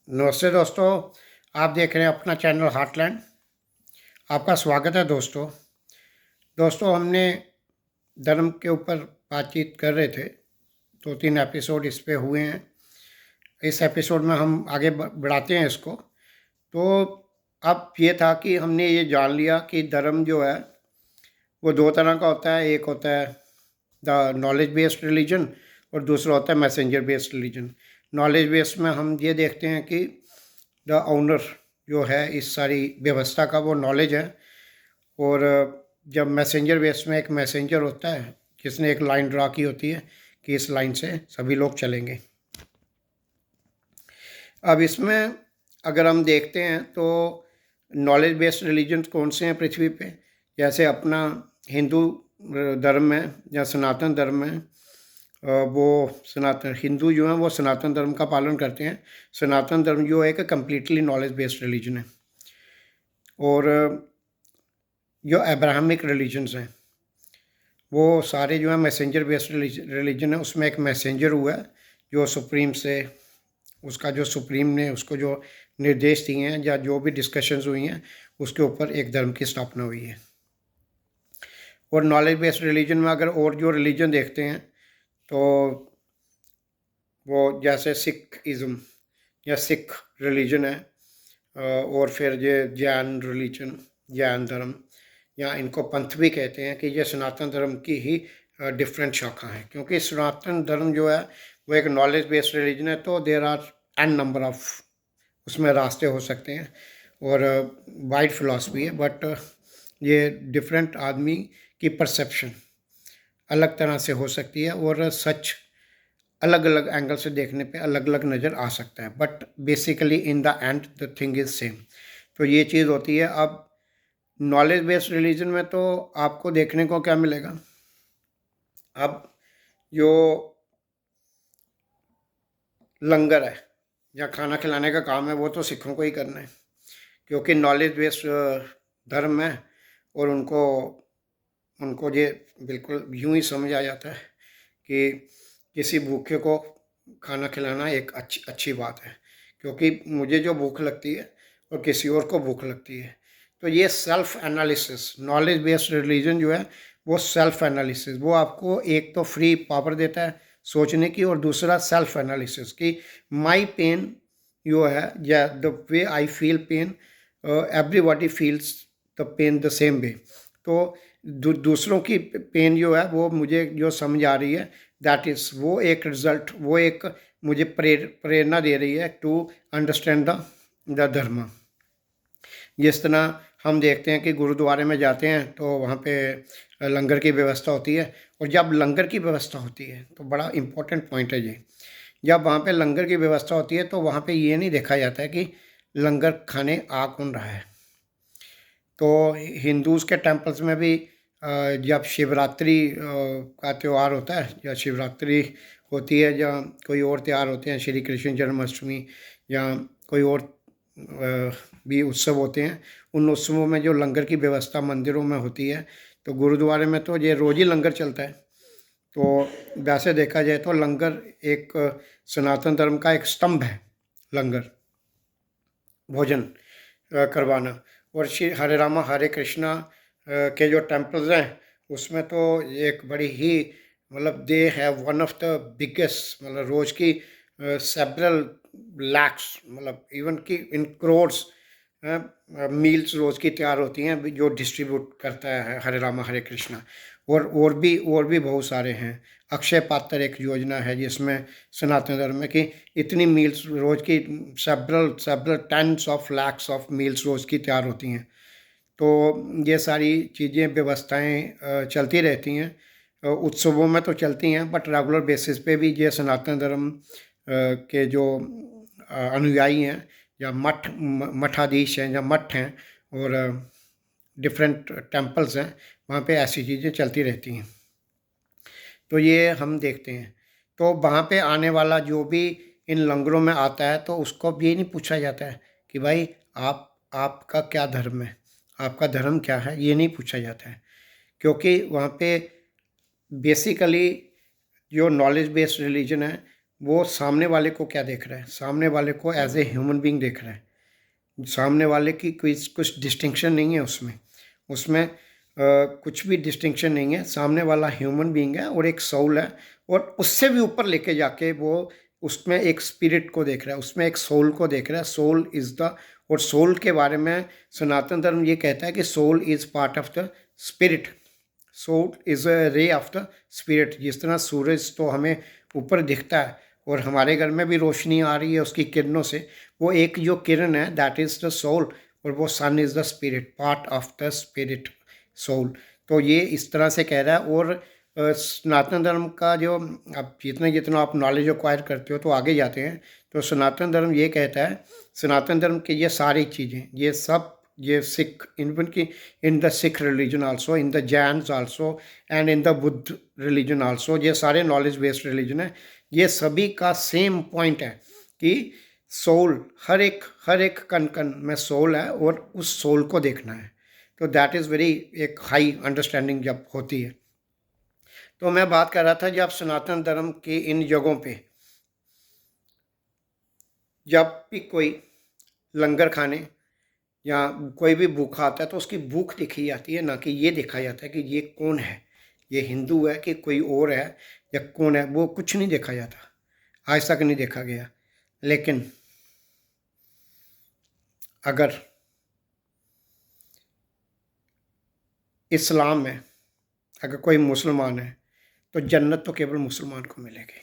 नमस्ते दोस्तों। आप देख रहे हैं अपना चैनल हार्टलैंड। आपका स्वागत है दोस्तों। हमने धर्म के ऊपर बातचीत कर रहे थे, 2-3 एपिसोड इस पे हुए हैं। इस एपिसोड में हम आगे बढ़ाते हैं इसको। तो अब ये था कि हमने ये जान लिया कि धर्म जो है वो दो तरह का होता है। एक होता है द नॉलेज बेस्ड रिलीजन और दूसरा होता है messenger based religion. Knowledge based में हम ये देखते हैं कि द ओनर जो है इस सारी व्यवस्था का वो नॉलेज है। और जब मैसेंजर बेस में एक मैसेंजर होता है जिसने एक लाइन ड्रा की होती है कि इस लाइन से सभी लोग चलेंगे। अब इसमें अगर हम देखते हैं तो नॉलेज बेस्ड रिलीजन कौन से हैं पृथ्वी पे, जैसे अपना हिंदू धर्म में या सनातन धर्म में, वो सनातन हिंदू जो हैं वो सनातन धर्म का पालन करते हैं। सनातन धर्म जो है एक कम्प्लीटली नॉलेज बेस्ड रिलीजन है। और जो अब्राहमिक रिलीजन्स हैं वो सारे जो है मैसेंजर बेस्ड रिलीजन है। उसमें एक मैसेंजर हुआ है जो सुप्रीम से, उसका जो सुप्रीम ने उसको जो निर्देश दिए हैं या जो भी डिस्कशंस हुई हैं उसके ऊपर एक धर्म की स्थापना हुई है। और नॉलेज बेस्ड रिलीजन में अगर और जो रिलीजन देखते हैं तो वो जैसे सिखिज़्म या सिख रिलीजन है, और फिर ये जैन रिलीजन, जैन धर्म, या इनको पंथ भी कहते हैं कि ये सनातन धर्म की ही डिफरेंट शाखा है। क्योंकि सनातन धर्म जो है वो एक नॉलेज बेस्ड रिलीजन है, तो there are n number of उसमें रास्ते हो सकते हैं और वाइड फिलॉसफी है। बट ये डिफरेंट आदमी की परसेप्शन अलग तरह से हो सकती है और सच अलग अलग एंगल से देखने पे अलग अलग नज़र आ सकता है। But basically in the end the thing is same. तो ये चीज़ होती है। अब नॉलेज बेस्ड रिलीजन में तो आपको देखने को क्या मिलेगा, अब जो लंगर है या खाना खिलाने का काम है वो तो सिखों को ही करना है, क्योंकि नॉलेज बेस्ड धर्म है। और उनको उनको ये बिल्कुल यूं ही समझ आ जाता है कि किसी भूखे को खाना खिलाना एक अच्छी बात है, क्योंकि मुझे जो भूख लगती है और किसी और को भूख लगती है। तो ये self analysis, knowledge based religion जो है वो सेल्फ एनालिसिस, वो आपको एक तो फ्री पावर देता है सोचने की, और दूसरा सेल्फ एनालिसिस कि माई पेन जो है या the way I feel pain, everybody feels the pain the same way. तो दूसरों की पेन जो है वो मुझे जो समझ आ रही है, दैट इज़ वो एक रिज़ल्ट, वो एक मुझे प्रेरणा दे रही है टू अंडरस्टैंड द धर्म। जिस तरह हम देखते हैं कि गुरुद्वारे में जाते हैं तो वहाँ पे लंगर की व्यवस्था होती है। और जब लंगर की व्यवस्था होती है तो बड़ा इम्पोर्टेंट पॉइंट है ये, जब वहाँ पे लंगर की व्यवस्था होती है तो वहाँ पे ये नहीं देखा जाता है कि लंगर खाने आ कौन रहा है। तो हिंदूज़ के टेम्पल्स में भी जब शिवरात्रि का त्यौहार होता है या शिवरात्रि होती है या कोई और त्यौहार होते हैं, श्री कृष्ण जन्माष्टमी या कोई और भी उत्सव होते हैं, उन उत्सवों में जो लंगर की व्यवस्था मंदिरों में होती है, तो गुरुद्वारे में तो ये रोज़ ही लंगर चलता है। तो वैसे देखा जाए तो लंगर एक सनातन धर्म का एक स्तंभ है, लंगर भोजन करवाना। और श्री हरे रामा हरे कृष्णा के जो टेम्पल्स हैं उसमें तो एक बड़ी ही मतलब दे है वन ऑफ द बिगेस्ट, मतलब रोज़ की सेवरल लैक्स, मतलब इवन की इन करोड्स मील्स रोज़ की तैयार होती हैं जो डिस्ट्रीब्यूट करता है हरे रामा हरे कृष्णा। और भी बहुत सारे हैं। अक्षय पात्र एक योजना है जिसमें सनातन धर्म में कि इतनी मील्स रोज़ की several tens of lakhs of meals रोज़ की तैयार होती हैं। तो ये सारी चीज़ें व्यवस्थाएं चलती रहती हैं, उत्सवों में तो चलती हैं, बट रेगुलर बेसिस पे भी ये सनातन धर्म के जो अनुयायी हैं या मठाधीश हैं या मठ हैं और डिफरेंट टेम्पल्स हैं, वहाँ पे ऐसी चीज़ें चलती रहती हैं। तो ये हम देखते हैं। तो वहाँ पे आने वाला जो भी इन लंगरों में आता है तो उसको भी ये नहीं पूछा जाता है कि भाई आपका क्या धर्म है, आपका धर्म क्या है, ये नहीं पूछा जाता है। क्योंकि वहाँ पे बेसिकली जो नॉलेज बेस्ड रिलीजन है वो सामने वाले को क्या देख रहा है, सामने वाले को एज ए ह्यूमन बीइंग देख रहा है। सामने वाले की कोई कुछ डिस्टिंक्शन नहीं है उसमें, उसमें कुछ भी डिस्टिंक्शन नहीं है। सामने वाला ह्यूमन बीइंग है और एक सोल है, और उससे भी ऊपर लेके जाके वो उसमें एक स्पिरिट को देख रहा है, उसमें एक सोल को देख रहा है। सोल इज़ द, और सोल के बारे में सनातन धर्म ये कहता है कि soul is part of the spirit, soul is a ray of the spirit. जिस तरह सूरज तो हमें ऊपर दिखता है और हमारे घर में भी रोशनी आ रही है उसकी किरणों से, वो एक जो किरण है दैट इज़ द सोल, और वो son is the spirit, part of the spirit, soul. तो ये इस तरह से कह रहा है। और सनातन धर्म का जो, अब जितना जितना आप नॉलेज एक्वायर करते हो तो आगे जाते हैं, तो सनातन धर्म ये कहता है, सनातन धर्म की ये सारी चीज़ें, ये सब, ये सिख, इवन की in the Sikh religion also, in the Jains also, and in the Buddha religion also, ये सारे नॉलेज बेस्ड रिलीजन है, ये सभी का सेम पॉइंट है कि सोल, हर एक कण कण में सोल है और उस सोल को देखना है। तो दैट इज़ वेरी एक हाई अंडरस्टैंडिंग जब होती है। तो मैं बात कर रहा था जब सनातन धर्म की इन जगहों पे जब भी कोई लंगर खाने या कोई भी भूखा आता है तो उसकी भूख देखी जाती है, ना कि ये देखा जाता है कि ये कौन है, ये हिंदू है कि कोई और है या कौन है, वो कुछ नहीं देखा जाता, आज तक नहीं देखा गया। लेकिन अगर इस्लाम में अगर कोई मुसलमान है तो जन्नत तो केवल मुसलमान को मिलेगी,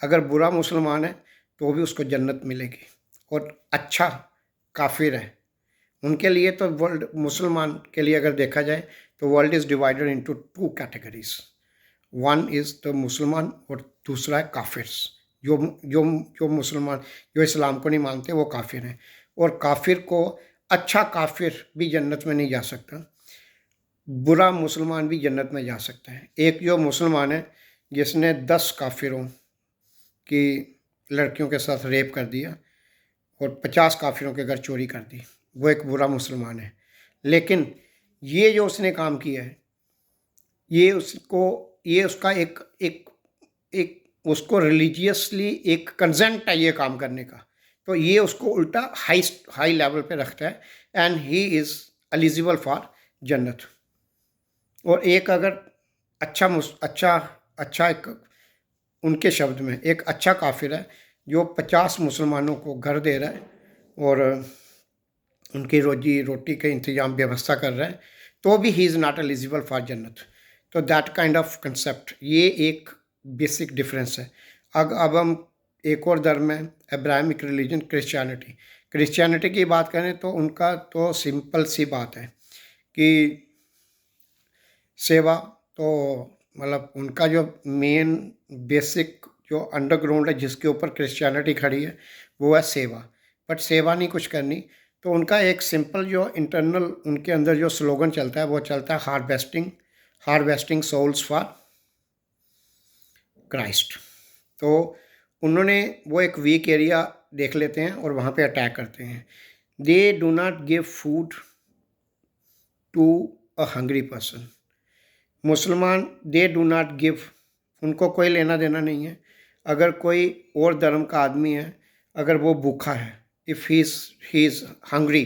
अगर बुरा मुसलमान है तो भी उसको जन्नत मिलेगी। और अच्छा काफिर है, उनके लिए तो वर्ल्ड, मुसलमान के लिए अगर देखा जाए तो world is divided into two categories, one is the मुसलमान और दूसरा है काफिर्स। जो जो जो मुसलमान, जो इस्लाम को नहीं मानते वो काफिर हैं। और काफिर को, अच्छा काफिर भी जन्नत में नहीं जा सकता, बुरा मुसलमान भी जन्नत में जा सकता है। एक जो मुसलमान है जिसने 10 काफिरों की लड़कियों के साथ रेप कर दिया और 50 काफिरों के घर चोरी कर दी, वो एक बुरा मुसलमान है। लेकिन ये जो उसने काम किया है, ये उसको, ये उसका एक एक एक उसको रिलीजियसली एक कंसेंट है ये काम करने का, तो ये उसको उल्टा हाई लेवल पे रखता है, and he is eligible for जन्नत। और एक अगर अच्छा अच्छा एक, उनके शब्द में एक अच्छा काफिर है जो 50 मुसलमानों को घर दे रहा है और उनकी रोजी रोटी के इंतजाम व्यवस्था कर रहा है, तो भी he is not eligible for जन्नत। तो दैट काइंड ऑफ कंसेप्ट, ये एक बेसिक डिफरेंस है। अब हम एक और धर्म है, अब्राहमिक रिलीजन, क्रिश्चियनिटी। क्रिश्चियनिटी की बात करें तो उनका तो सिंपल सी बात है कि सेवा, तो मतलब उनका जो मेन बेसिक जो अंडरग्राउंड है जिसके ऊपर क्रिश्चियनिटी खड़ी है वो है सेवा। बट सेवा नहीं कुछ करनी, तो उनका एक सिंपल जो इंटरनल उनके अंदर जो स्लोगन चलता है वो चलता है हार्वेस्टिंग सोल्स फॉर क्राइस्ट। तो उन्होंने वो एक वीक एरिया देख लेते हैं और वहाँ पे अटैक करते हैं। They do not give food to a hungry person. मुसलमान दे डू नॉट गिव, उनको कोई लेना देना नहीं है। अगर कोई और धर्म का आदमी है, अगर वो भूखा है, इफ़ ही इज़ हंग्री,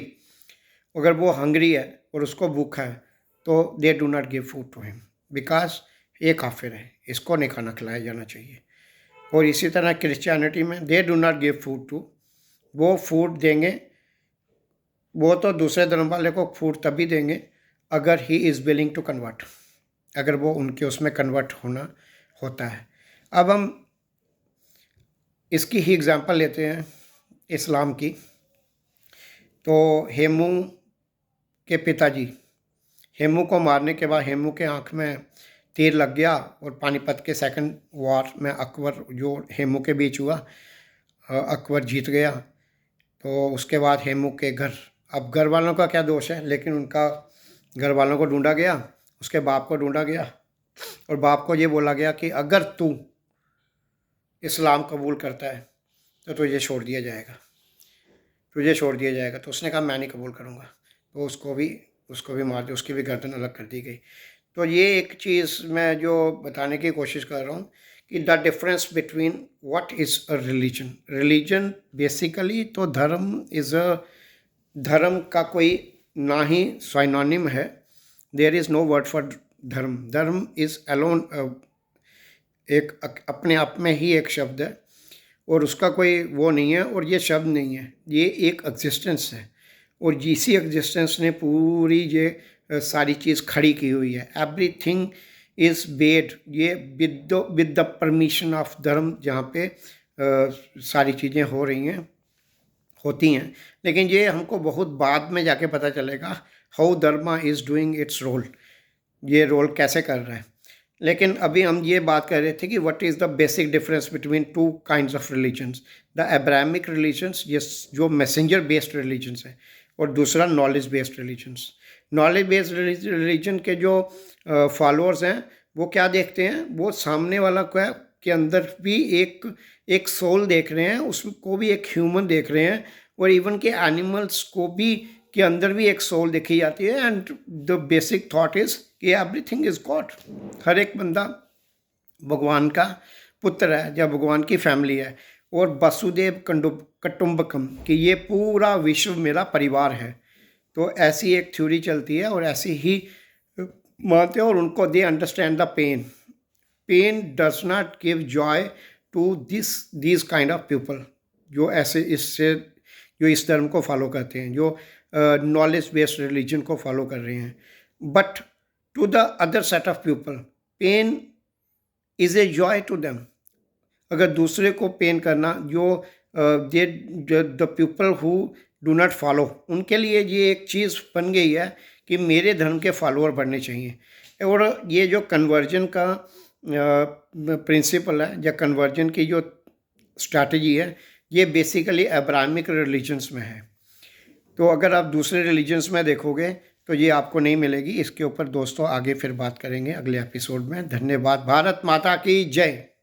अगर वो हंग्री है और उसको भूखा है तो they do not give food to him, because ये काफिर है, इसको नहीं खाना खिलाया जाना चाहिए। और इसी तरह क्रिश्चियनिटी में they do not give food to, वो फूड देंगे, वो तो दूसरे धर्म वाले को फूड तभी देंगे अगर he is willing to convert, अगर वो उनके उसमें कन्वर्ट होना होता है। अब हम इसकी ही एग्ज़ाम्पल लेते हैं इस्लाम की। तो हेमू के पिताजी, हेमू को मारने के बाद हेमू के आँख में तीर लग गया और पानीपत के सेकंड वॉर में अकबर जो हेमू के बीच हुआ, अकबर जीत गया। तो उसके बाद हेमू के घर, अब घर वालों का क्या दोष है, लेकिन उनका घर वालों को ढूंढा गया, उसके बाप को ढूंढा गया और बाप को ये बोला गया कि अगर तू इस्लाम कबूल करता है तो तुझे छोड़ दिया जाएगा, तुझे छोड़ दिया जाएगा। तो उसने कहा मैं नहीं कबूल करूँगा, तो उसको भी मार दिया, उसकी भी गर्दन अलग कर दी गई। तो ये एक चीज़ मैं जो बताने की कोशिश कर रहा हूँ कि the difference between what is a religion. Religion basically तो धर्म इज़ अ, धर्म का कोई ना ही सिनोनिम है। There is no word for dharma. Dharma is alone एक अपने आप में ही एक शब्द है, और उसका कोई वो नहीं है, और ये शब्द नहीं है, ये एक एग्जिस्टेंस है, और इसी एग्जिस्टेंस ने पूरी ये सारी चीज़ खड़ी की हुई है। एवरीथिंग इज़ बेड, ये विद द परमिशन ऑफ धर्म, जहाँ पे सारी चीज़ें हो रही हैं, होती हैं। लेकिन ये हमको बहुत बाद में जाके पता चलेगा how dharma is doing its role, ये रोल कैसे कर रहा है। लेकिन अभी हम ये बात कर रहे थे कि what is the basic difference between two kinds of religions. The Abrahamic religions, ये जो मैसेंजर बेस्ड रिलीजन्स है, और दूसरा knowledge based religions. Knowledge based religion के जो फॉलोअर्स हैं, वो क्या देखते हैं, वो सामने वाला क्या के अंदर भी एक सोल देख रहे हैं, उसको भी एक ह्यूमन देख रहे हैं, और इवन के एनिमल्स को भी के अंदर भी एक सोल देखी जाती है। And the basic thought is कि एवरीथिंग इज़ गॉड। हर एक बंदा भगवान का पुत्र है या भगवान की फैमिली है, और वसुदेव कुटुंबकम, कि ये पूरा विश्व मेरा परिवार है। तो ऐसी एक थ्योरी चलती है, और ऐसी ही मानते हैं, और उनको they understand the pain. Pain does not give joy to this kind of people, जो ऐसे इससे जो इस धर्म को फॉलो करते हैं, जो नॉलेज बेस्ड रिलीजन को फॉलो कर रहे हैं। But to the other set of people, pain is a joy to them. अगर दूसरे को पेन करना, जो the people who do not follow, उनके लिए ये एक चीज़ बन गई है कि मेरे धर्म के फॉलोअर बनने चाहिए। और ये जो कन्वर्जन का प्रिंसिपल है, या कन्वर्जन की जो स्ट्रैटेजी है, ये बेसिकली अब्राहमिक रिलीजन्स में है। तो अगर आप दूसरे रिलीजन्स में देखोगे तो ये आपको नहीं मिलेगी। इसके ऊपर दोस्तों आगे फिर बात करेंगे अगले एपिसोड में। धन्यवाद। भारत माता की जय।